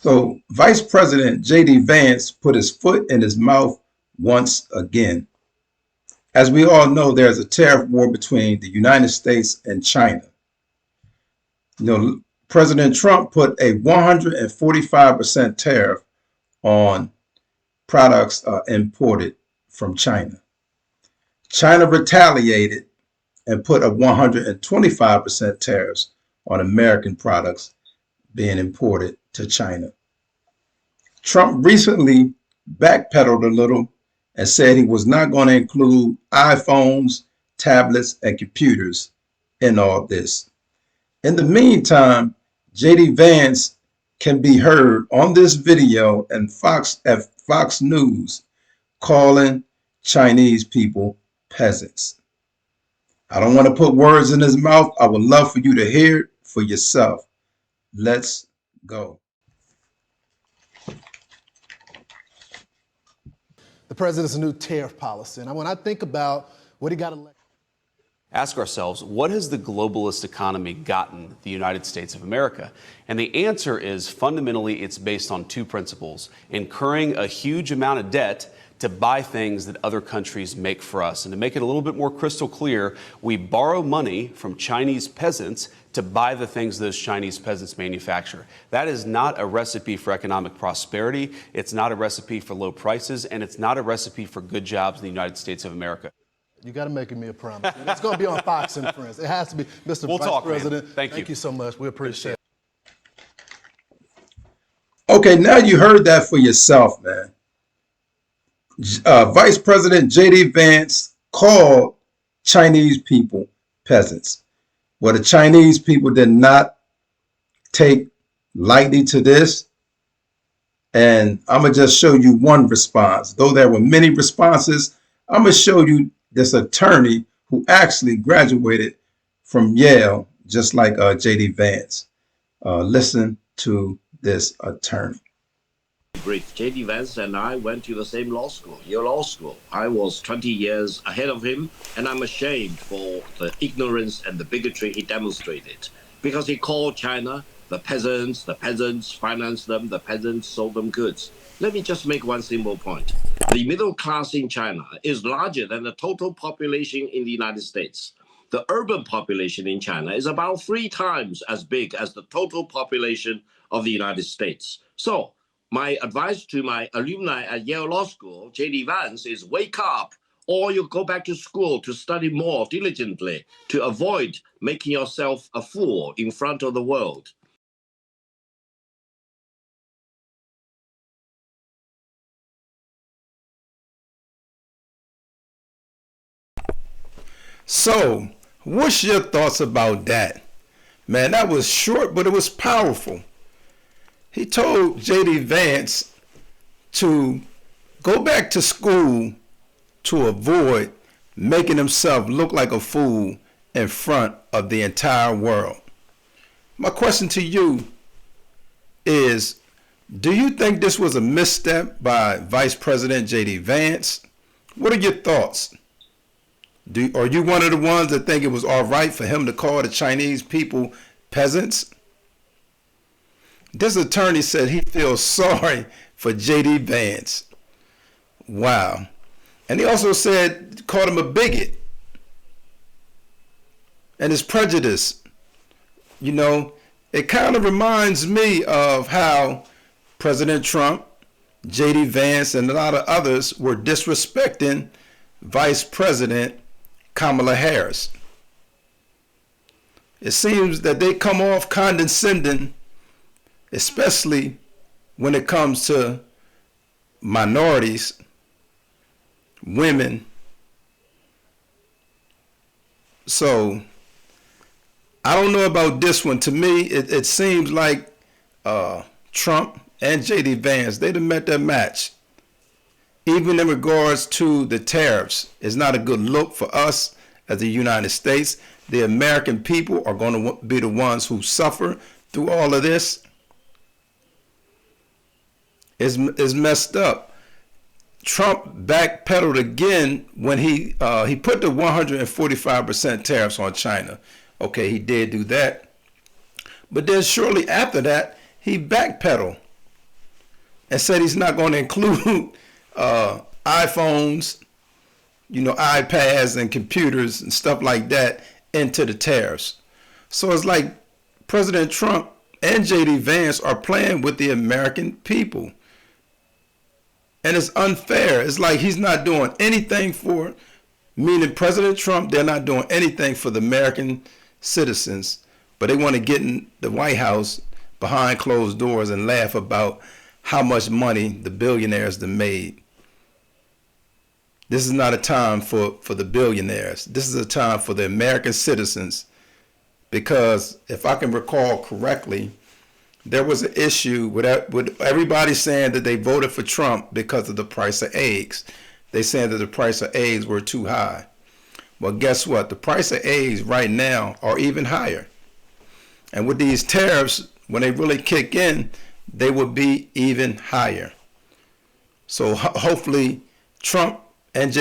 So Vice President J.D. Vance put his foot in his mouth once again. As we all know, there's a tariff war between the United States and China. You know, President Trump put a 145% tariff on products imported from China. China retaliated and put a 125% tariffs on American products being imported to China. Trump recently backpedaled a little and said he was not going to include iPhones, tablets, and computers in all this. In the meantime, JD Vance can be heard on this video and at Fox News calling Chinese people peasants. I don't want to put words in his mouth. I would love for you to hear it for yourself. Let's go. The president's new tariff policy. And when I think about what he got elected. Ask ourselves, what has the globalist economy gotten the United States of America? And the answer is fundamentally it's based on two principles: incurring a huge amount of debt to buy things that other countries make for us. And to make it a little bit more crystal clear, we borrow money from Chinese peasants to buy the things those Chinese peasants manufacture. That is not a recipe for economic prosperity. It's not a recipe for low prices, and it's not a recipe for good jobs in the United States of America. You got to make me a promise. It's going to be on Fox and Friends. It has to be. Mr. We'll Vice talk, President, man. Thank you so much. We appreciate it. Okay, now you heard that for yourself, man. Vice President J.D. Vance called Chinese people peasants. Well, the Chinese people did not take lightly to this. And I'm going to just show you one response. Though there were many responses, I'm going to show you this attorney who actually graduated from Yale, just like J.D. Vance. Listen to this attorney. Brief. J.D. Vance and I went to the same law school, Yale Law School. I was 20 years ahead of him, and I'm ashamed for the ignorance and the bigotry he demonstrated. Because he called China the peasants financed them, the peasants sold them goods. Let me just make one simple point. The middle class in China is larger than the total population in the United States. The urban population in China is about 3 times as big as the total population of the United States. So, my advice to my alumni at Yale Law School, J.D. Vance, is wake up, or you go back to school to study more diligently to avoid making yourself a fool in front of the world. So, what's your thoughts about that? Man, that was short, but it was powerful. He told J.D. Vance to go back to school to avoid making himself look like a fool in front of the entire world. My question to you is, do you think this was a misstep by Vice President J.D. Vance? What are your thoughts? Are you one of the ones that think it was all right for him to call the Chinese people peasants? This attorney said he feels sorry for J.D. Vance. Wow. And he also said, called him a bigot. And his prejudice. You know, it kind of reminds me of how President Trump, J.D. Vance, and a lot of others were disrespecting Vice President Kamala Harris. It seems that they come off condescending, especially when it comes to minorities, women. So I don't know about this one. To me, it seems like Trump and J.D. Vance, they'd have met their match. Even in regards to the tariffs, it's not a good look for us as the United States. The American people are going to be the ones who suffer through all of this. It's messed up. Trump backpedaled again when he put the 145% tariffs on China. Okay, he did do that. But then shortly after that, he backpedaled. and said he's not going to include iPhones, iPads and computers and stuff like that into the tariffs. So it's like President Trump and JD Vance are playing with the American people. And it's unfair. It's like he's not doing anything for, meaning President Trump, they're not doing anything for the American citizens, but they want to get in the White House behind closed doors and laugh about how much money the billionaires have made. This is not a time for the billionaires. This is a time for the American citizens, because if I can recall correctly, there was an issue with everybody saying that they voted for Trump because of the price of eggs. They saying that the price of eggs were too high. Well, guess what? The price of eggs right now are even higher. And with these tariffs, when they really kick in, they will be even higher. So hopefully Trump and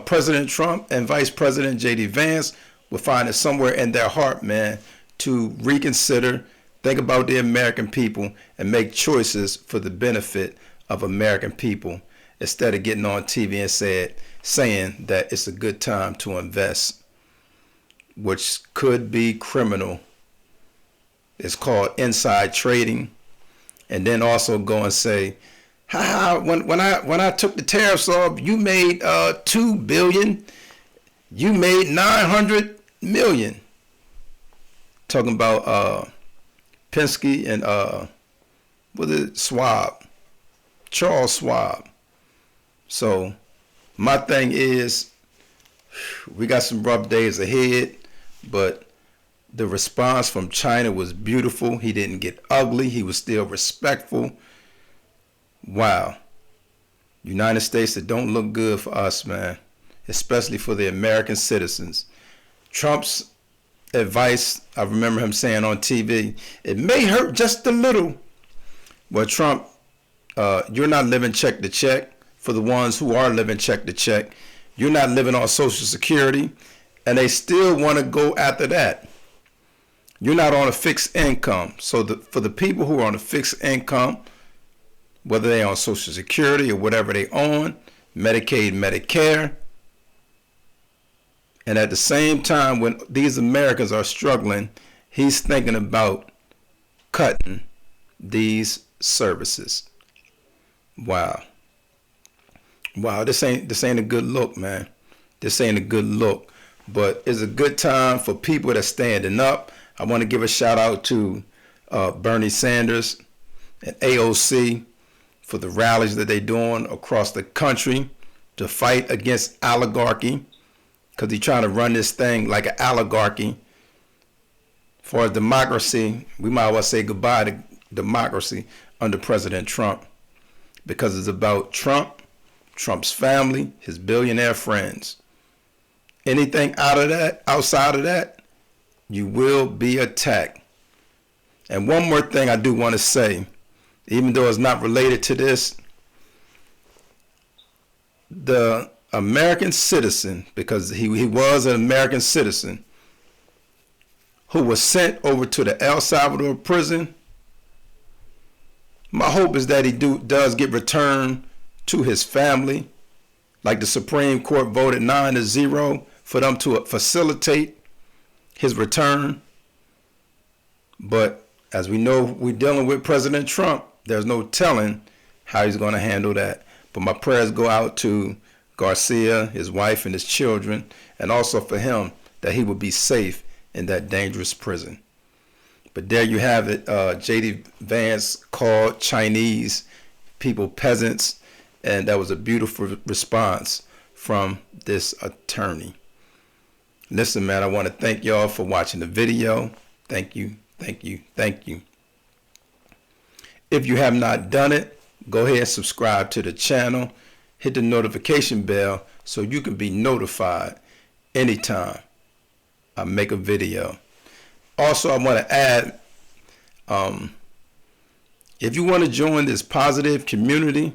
President Trump and Vice President JD Vance will find it somewhere in their heart, man, to reconsider, think about the American people, and make choices for the benefit of American people, instead of getting on TV and saying that it's a good time to invest, which could be criminal. It's called inside trading. And then also go and say, when I took the tariffs off, you made $2 billion, you made 900 million. Talking about Penske and Charles Schwab. So my thing is, we got some rough days ahead, but the response from China was beautiful. He didn't get ugly. He was still respectful. Wow. United States, it don't look good for us, man, especially for the American citizens. Trump's advice, I remember him saying on TV, it may hurt just a little. Well, Trump, you're not living check to check. For the ones who are living check to check, you're not living on Social Security, and they still want to go after that. You're not on a fixed income. So for the people who are on a fixed income, whether they're on Social Security or whatever they own, Medicaid, Medicare, and at the same time, when these Americans are struggling, he's thinking about cutting these services. Wow. Wow, this ain't a good look, man. This ain't a good look. But it's a good time for people that's standing up. I want to give a shout out to Bernie Sanders and AOC for the rallies that they're doing across the country to fight against oligarchy, because he's trying to run this thing like an oligarchy. For democracy, we might well say goodbye to democracy under President Trump, because it's about Trump, Trump's family, his billionaire friends. Anything outside of that, you will be attacked. And one more thing I do want to say, even though it's not related to this, the American citizen, because he was an American citizen, who was sent over to the El Salvador prison, my hope is that he does get returned to his family, like the Supreme Court voted 9-0 for them to facilitate his return. But as we know, we're dealing with President Trump. There's no telling how he's going to handle that. But my prayers go out to Garcia, his wife, and his children, and also for him, that he would be safe in that dangerous prison. But there you have it. J.D. Vance called Chinese people peasants, and that was a beautiful response from this attorney. Listen, man, I want to thank y'all for watching the video. Thank you, thank you, thank you. If you have not done it, go ahead and subscribe to the channel. Hit the notification bell so you can be notified anytime I make a video. Also, I want to add, if you want to join this positive community,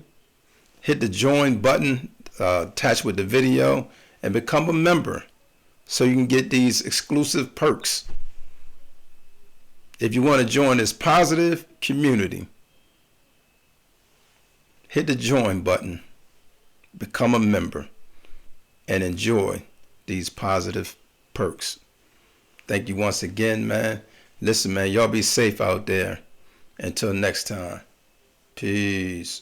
hit the join button attached with the video and become a member so you can get these exclusive perks. If you want to join this positive community, hit the join button, become a member, and enjoy these positive perks. Thank you once again, man. Listen, man, y'all be safe out there. Until next time. Peace.